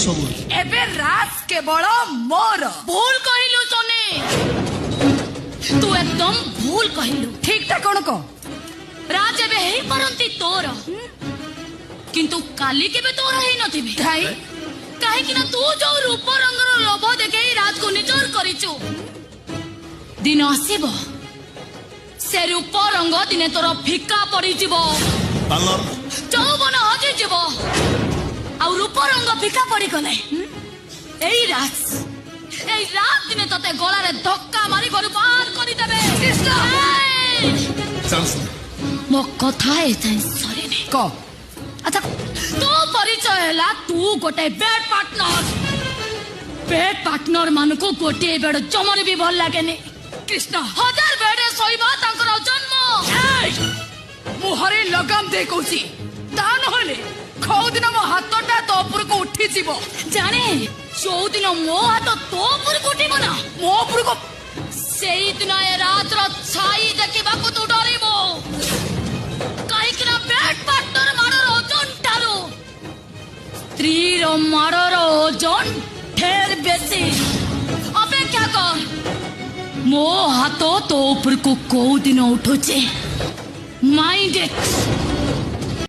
सब एबे राज केवल मोर भूल कहिलु सोनी तू एकदम भूल कहिलु ठीक ता कोन को राज एबे हेई परंती तोर किंतु काली केबे तोर हेई नथिबे भाई काहे कि ना तू जो रूप रंगर लोभ देखे राज को निजर करिचु दिन आसीबो से रूप रंग दिने तोर फिका पड़ी जीवो पार्लर चौबन हजी जीवो आ रूप रंग फिका पड़ी गले एई राज दिने तते गला रे धक्का मारी घर पार करी देबे कृष्ण मो कथा ए जाय सरी ने को अच्छा तो परिचय हैला तू गोटे बेड पार्टनर मान को गोटे बेड जमरे भी भल लागेनी कृष्ण हजार बेडे सोइबा तांकर जन्म मुहरे लगाम दे कौची ता नहले खौ दिन मो हातटा तो ऊपर को उठी जीवो जाने जो दिन मो हाथ तो ऊपर कोटिबो ना मो ऊपर को सेई दिन ए रात रो छाई देखिबा को तू डरिबो काहे कि ना बेड पार्टनर मारर ओजन ठारो स्त्री रो मारर ओजन ढेर बेसी अपेक्षा कर मो हाथ तो ऊपर को को दिन उठुचे माइंड इट